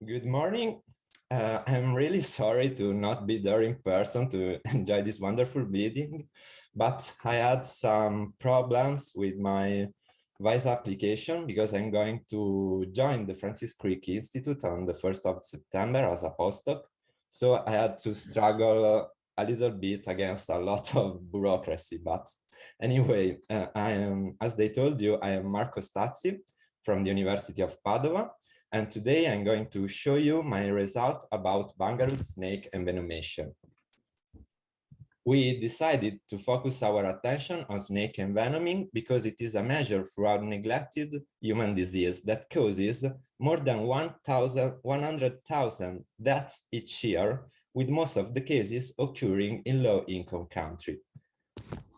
Good morning. I'm really sorry to not be there in person to enjoy this wonderful meeting, but I had some problems with my visa application because I'm going to join the Francis Crick Institute on the 1st of September as a postdoc. So I had to struggle a little bit against a lot of bureaucracy. But anyway, as they told you, I am Marco Stazi from the University of Padova. And today I'm going to show you my result about Bangarus snake envenomation. We decided to focus our attention on snake envenoming because it is a measure for our neglected human disease that causes more than 100,000 deaths each year, with most of the cases occurring in low-income countries.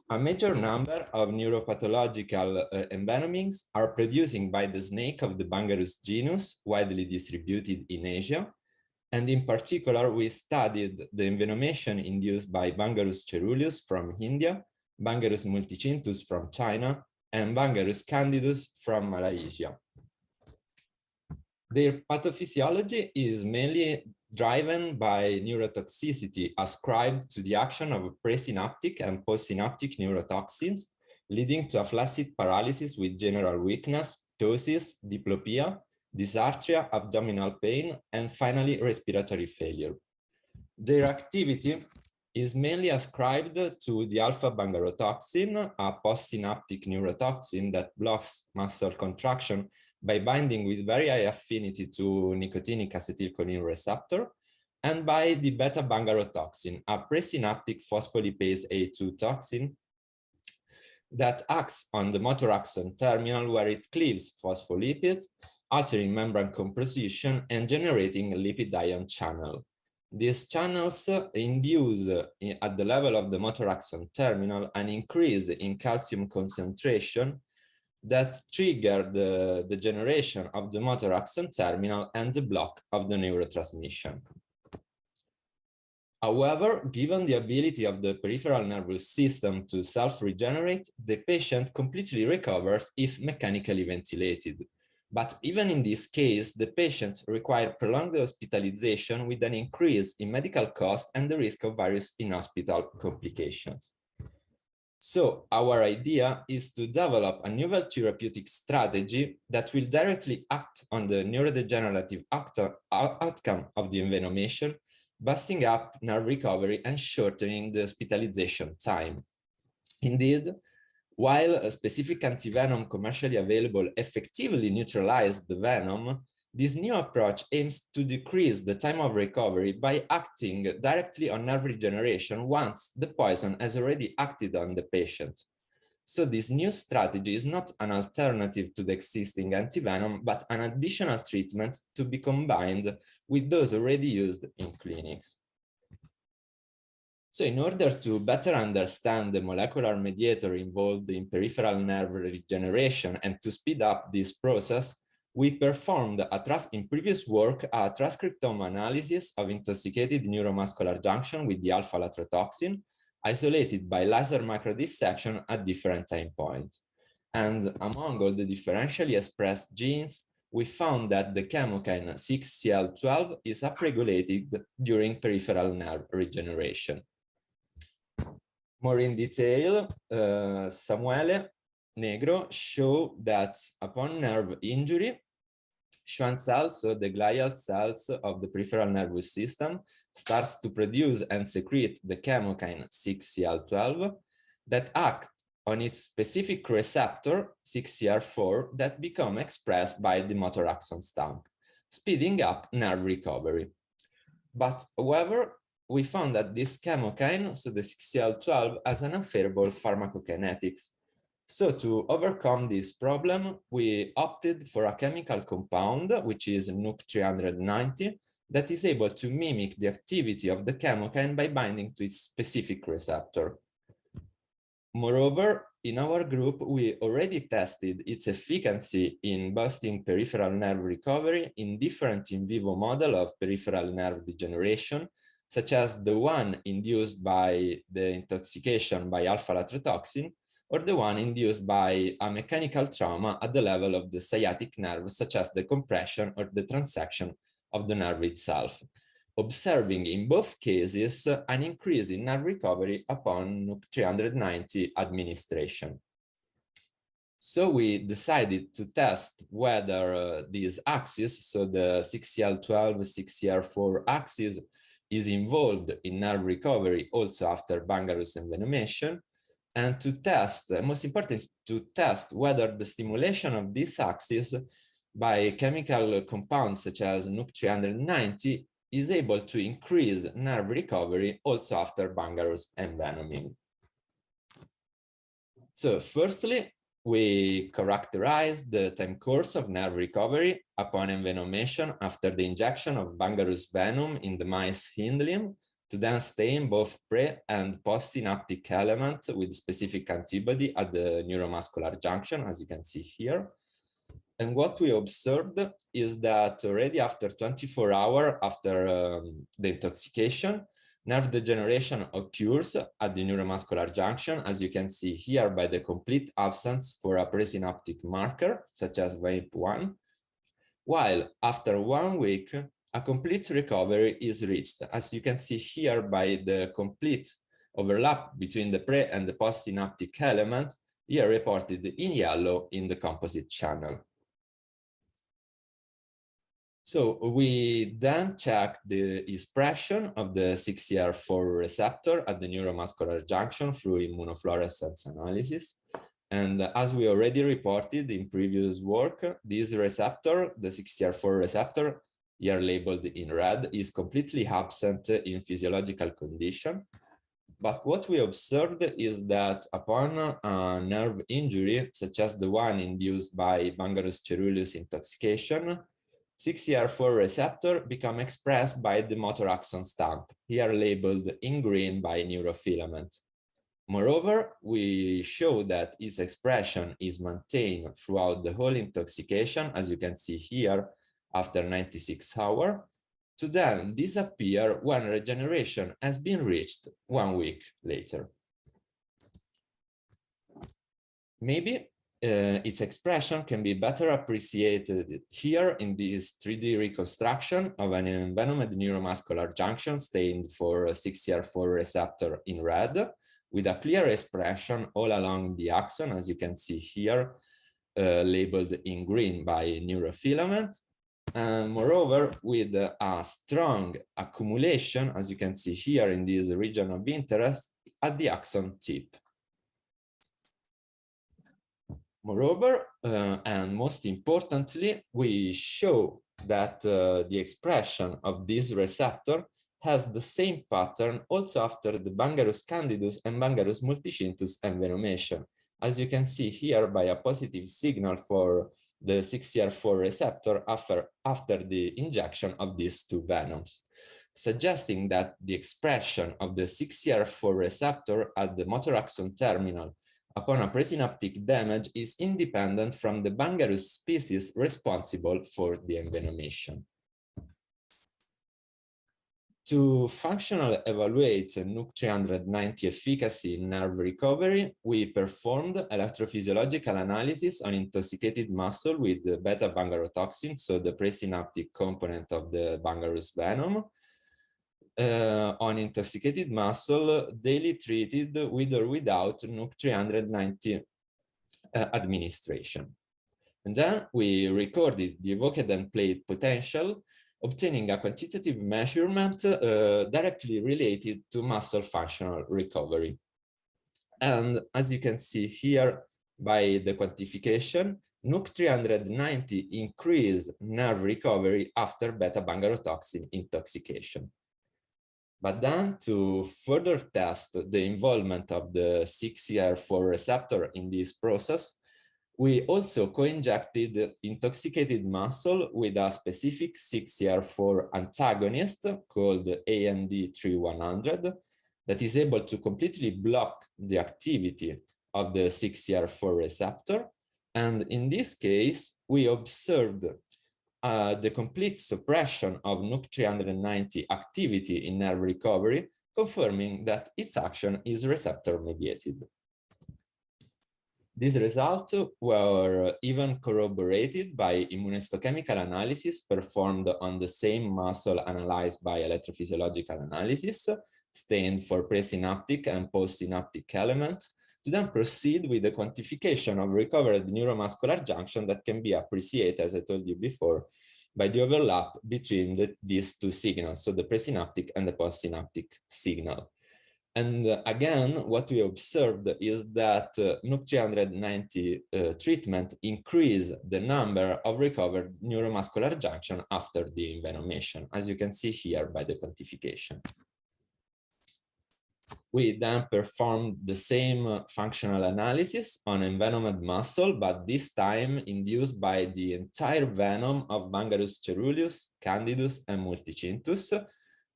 A major number of neuropathological envenomings are produced by the snake of the Bangarus genus, widely distributed in Asia. And in particular, we studied the envenomation induced by Bangarus caeruleus from India, Bangarus multicintus from China, and Bangarus candidus from Malaysia. Their pathophysiology is mainly driven by neurotoxicity ascribed to the action of presynaptic and postsynaptic neurotoxins, leading to a flaccid paralysis with general weakness, ptosis, diplopia, dysarthria, abdominal pain, and finally respiratory failure. Their activity is mainly ascribed to the alpha-bangarotoxin, a postsynaptic neurotoxin that blocks muscle contraction by binding with very high affinity to nicotinic acetylcholine receptor, and by the beta-bangarotoxin, a presynaptic phospholipase A2 toxin that acts on the motor axon terminal where it cleaves phospholipids, altering membrane composition and generating a lipid ion channel. These channels induce at the level of the motor axon terminal an increase in calcium concentration that trigger the generation of the motor axon terminal and the block of the neurotransmission. However, given the ability of the peripheral nervous system to self-regenerate, the patient completely recovers if mechanically ventilated. But even in this case, the patient requires prolonged hospitalization with an increase in medical costs and the risk of various in-hospital complications. So our idea is to develop a novel therapeutic strategy that will directly act on the neurodegenerative outcome of the envenomation, boosting up nerve recovery and shortening the hospitalization time. Indeed, while a specific antivenom commercially available effectively neutralizes the venom, this new approach aims to decrease the time of recovery by acting directly on nerve regeneration once the poison has already acted on the patient. So this new strategy is not an alternative to the existing antivenom, but an additional treatment to be combined with those already used in clinics. So in order to better understand the molecular mediator involved in peripheral nerve regeneration and to speed up this process, we performed in previous work a transcriptome analysis of intoxicated neuromuscular junction with the alpha-latrotoxin, isolated by laser microdissection at different time points. And among all the differentially expressed genes, we found that the chemokine 6CL12 is upregulated during peripheral nerve regeneration. More in detail, Samuele Negro showed that upon nerve injury, Schwann cells, so the glial cells of the peripheral nervous system, starts to produce and secrete the chemokine 6CL12 that act on its specific receptor 6CR4 that become expressed by the motor axon stump, speeding up nerve recovery. But however, we found that this chemokine, so the 6CL12, has an unfavorable pharmacokinetics. So to overcome this problem, we opted for a chemical compound, which is NUC 390, that is able to mimic the activity of the chemokine by binding to its specific receptor. Moreover, in our group, we already tested its efficacy in boosting peripheral nerve recovery in different in vivo models of peripheral nerve degeneration, such as the one induced by the intoxication by alpha-latrotoxin, or the one induced by a mechanical trauma at the level of the sciatic nerve, such as the compression or the transection of the nerve itself, observing in both cases an increase in nerve recovery upon NUC390 administration. So we decided to test whether these axes, so the 6CL12, 6CR4 axis, is involved in nerve recovery also after bangarus envenomation, and to test, most important, to test whether the stimulation of this axis by chemical compounds such as NUC390 is able to increase nerve recovery also after bangarus envenoming. So firstly, we characterized the time course of nerve recovery upon envenomation after the injection of bangarus venom in the mice hind limb to then stain both pre- and postsynaptic element with specific antibody at the neuromuscular junction, as you can see here. And what we observed is that already after 24 hours after the intoxication, nerve degeneration occurs at the neuromuscular junction, as you can see here by the complete absence for a presynaptic marker, such as VAMP1, while after 1 week, a complete recovery is reached, as you can see here by the complete overlap between the pre and the postsynaptic element, here reported in yellow in the composite channel. So we then checked the expression of the 6CR4 receptor at the neuromuscular junction through immunofluorescence analysis. And as we already reported in previous work, this receptor, the 6CR4 receptor, here labeled in red, is completely absent in physiological condition. But what we observed is that upon a nerve injury, such as the one induced by bangarus ceruleus intoxication, 6CR4 receptor become expressed by the motor axon stamp, here labeled in green by neurofilament. Moreover, we show that its expression is maintained throughout the whole intoxication, as you can see here, after 96 hours, to then disappear when regeneration has been reached 1 week later. Maybe its expression can be better appreciated here in this 3D reconstruction of an envenomed neuromuscular junction stained for 6CR4 receptor in red, with a clear expression all along the axon, as you can see here, labeled in green by neurofilament, and moreover with a strong accumulation, as you can see here in this region of interest, at the axon tip. Moreover, and most importantly, we show that the expression of this receptor has the same pattern also after the bangarus candidus and bangarus multicintus envenomation, as you can see here by a positive signal for the 6CR4 receptor after the injection of these two venoms, suggesting that the expression of the 6CR4 receptor at the motor axon terminal upon a presynaptic damage is independent from the bangarus species responsible for the envenomation. To functionally evaluate NUC390 efficacy in nerve recovery, we performed electrophysiological analysis on intoxicated muscle with the beta bangarotoxin, so the presynaptic component of the bangarus venom, on intoxicated muscle daily treated with or without NUC390 administration. And then we recorded the evoked and played potential, obtaining a quantitative measurement directly related to muscle functional recovery. And as you can see here by the quantification, NUC390 increased nerve recovery after beta bangarotoxin intoxication. But then to further test the involvement of the 6CR4 receptor in this process, we also co-injected intoxicated muscle with a specific 6CR4 antagonist called AND3100 that is able to completely block the activity of the 6CR4 receptor. And in this case, we observed the complete suppression of NUC390 activity in nerve recovery, confirming that its action is receptor mediated. These results were even corroborated by immunohistochemical analysis performed on the same muscle analyzed by electrophysiological analysis, stained for presynaptic and postsynaptic elements, to then proceed with the quantification of recovered neuromuscular junction that can be appreciated, as I told you before, by the overlap between these two signals, so the presynaptic and the postsynaptic signal. And again, what we observed is that NUC390 treatment increased the number of recovered neuromuscular junction after the envenomation, as you can see here by the quantification. We then performed the same functional analysis on envenomed muscle, but this time induced by the entire venom of Bungarus caeruleus, candidus, and multicintus,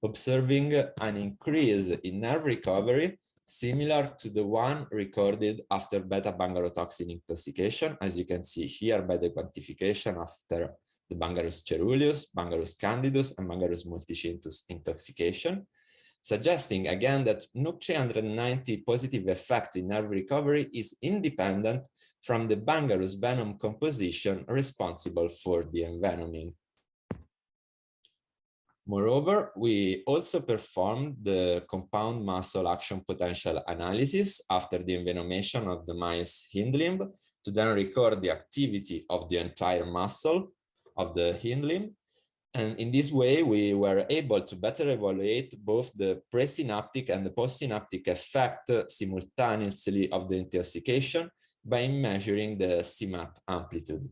observing an increase in nerve recovery similar to the one recorded after beta-bungarotoxin intoxication, as you can see here by the quantification after the Bungarus caeruleus, Bungarus candidus, and Bungarus multicintus intoxication, suggesting again that NUC390 positive effect in nerve recovery is independent from the Bungarus venom composition responsible for the envenoming. Moreover, we also performed the compound muscle action potential analysis after the envenomation of the mice hind limb to then record the activity of the entire muscle of the hind limb. And in this way, we were able to better evaluate both the presynaptic and the postsynaptic effect simultaneously of the intoxication by measuring the CMAP amplitude.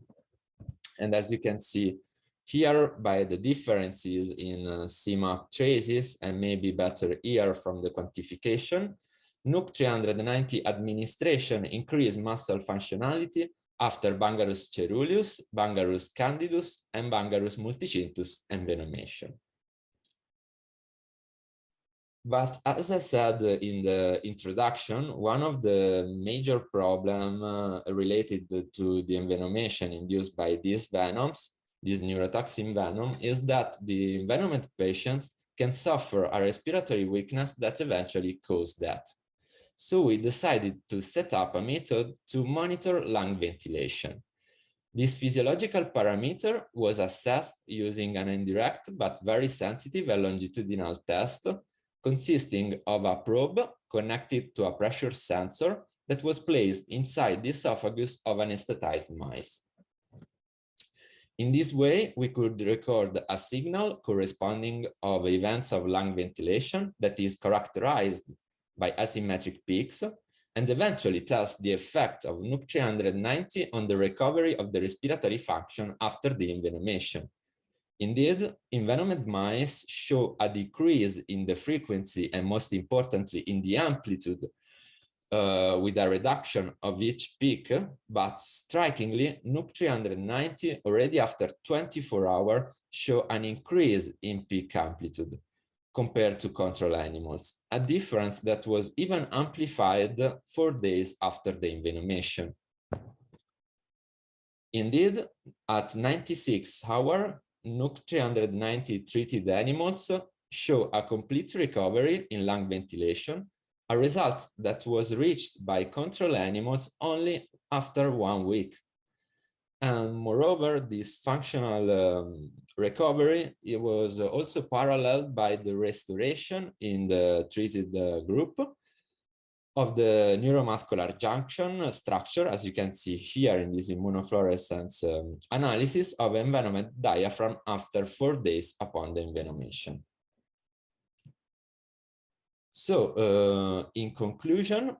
And as you can see here, by the differences in CMAP traces, and maybe better here from the quantification, NUC390 administration increased muscle functionality after Bungarus caeruleus, Bungarus candidus, and Bungarus multicintus envenomation. But as I said in the introduction, one of the major problems related to the envenomation induced by these venoms, this neurotoxin venom, is that the envenomed patients can suffer a respiratory weakness that eventually causes death. So we decided to set up a method to monitor lung ventilation. This physiological parameter was assessed using an indirect but very sensitive and longitudinal test consisting of a probe connected to a pressure sensor that was placed inside the esophagus of anesthetized mice. In this way, we could record a signal corresponding of events of lung ventilation that is characterized by asymmetric peaks, and eventually test the effect of NUC390 on the recovery of the respiratory function after the envenomation. Indeed, envenomed mice show a decrease in the frequency and, most importantly, in the amplitude with a reduction of each peak, but strikingly, NUC390 already after 24 hours show an increase in peak amplitude compared to control animals, a difference that was even amplified 4 days after the envenomation. Indeed, at 96 hours, NUC390 treated animals show a complete recovery in lung ventilation, a result that was reached by control animals only after 1 week. And moreover, this functional recovery, it was also paralleled by the restoration in the treated group of the neuromuscular junction structure, as you can see here in this immunofluorescence analysis of envenomed diaphragm after 4 days upon the envenomation. So, in conclusion,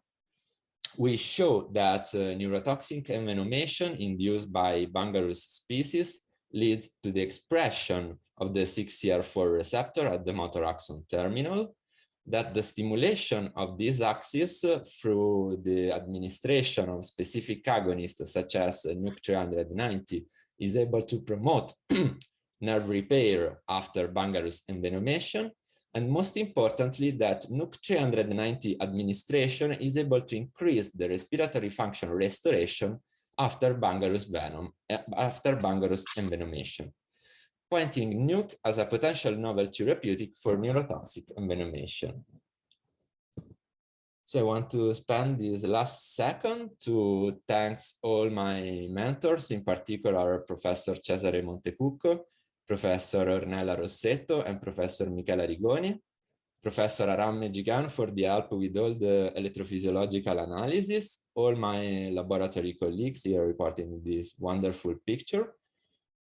we show that neurotoxic envenomation induced by Bungarus species leads to the expression of the 6CR4 receptor at the motor axon terminal, that the stimulation of this axis through the administration of specific agonists such as NUC390 is able to promote nerve repair after Bungarus envenomation, and most importantly, that NUC390 administration is able to increase the respiratory function restoration after Bungarus venom, after Bungarus envenomation, pointing NUC as a potential novel therapeutic for neurotoxic envenomation. So I want to spend this last second to thank all my mentors, in particular Professor Cesare Montecucco, Professor Ornella Rossetto, and Professor Michela Rigoni, Professor Aram Mejigan for the help with all the electrophysiological analysis, all my laboratory colleagues here reporting this wonderful picture,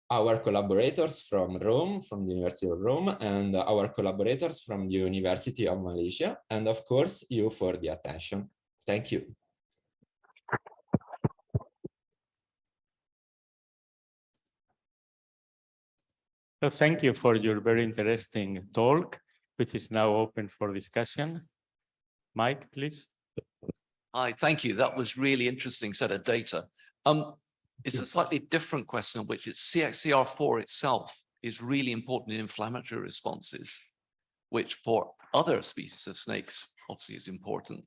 our collaborators from Rome, from the University of Rome, and our collaborators from the University of Malaysia, and of course, you for the attention. Thank you. So thank you for your very interesting talk, which is now open for discussion. Mike, please. Hi, thank you. That was really interesting set of data. It's a slightly different question, which is CXCR4 itself is really important in inflammatory responses, which for other species of snakes obviously is important.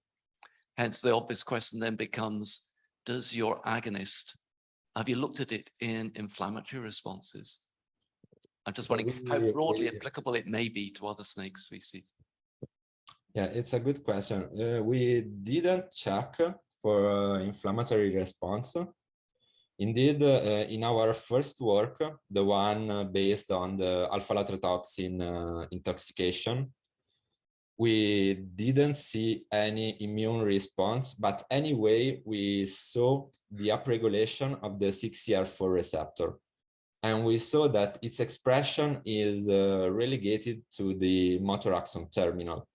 Hence, the obvious question then becomes, does your agonist, have you looked at it in inflammatory responses? I'm just wondering how broadly applicable it may be to other snake species. Yeah, it's a good question. We didn't check for inflammatory response. Indeed, in our first work, the one based on the alpha-latrotoxin intoxication, we didn't see any immune response, but anyway, we saw the upregulation of the 6CR4 receptor. And we saw that its expression is relegated to the motor axon terminal.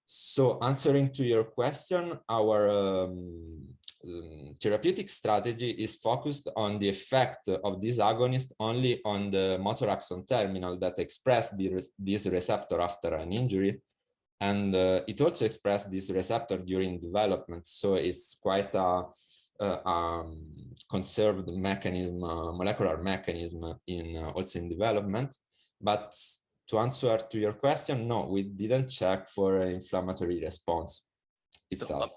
So answering to your question, our therapeutic strategy is focused on the effect of this agonist only on the motor axon terminal that express this receptor after an injury. And it also expressed this receptor during development. So it's quite a conserved mechanism, molecular mechanism also in development. But to answer to your question, no, we didn't check for inflammatory response itself. So,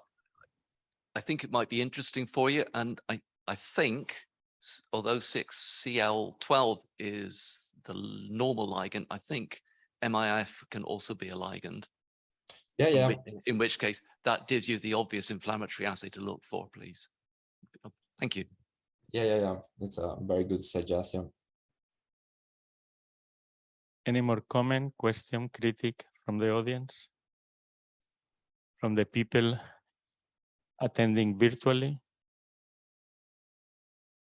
I think it might be interesting for you. And I think, although 6CL12 is the normal ligand, I think MIF can also be a ligand. Yeah, yeah. In which case, that gives you the obvious inflammatory assay to look for, please. Thank you. Yeah. It's a very good suggestion. Any more comment, question, critique from the audience? From the people attending virtually?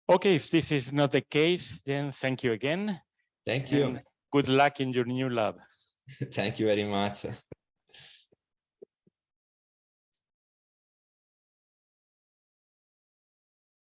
Okay, if this is not the case, then thank you again. Thank you. Good luck in your new lab. Thank you very much.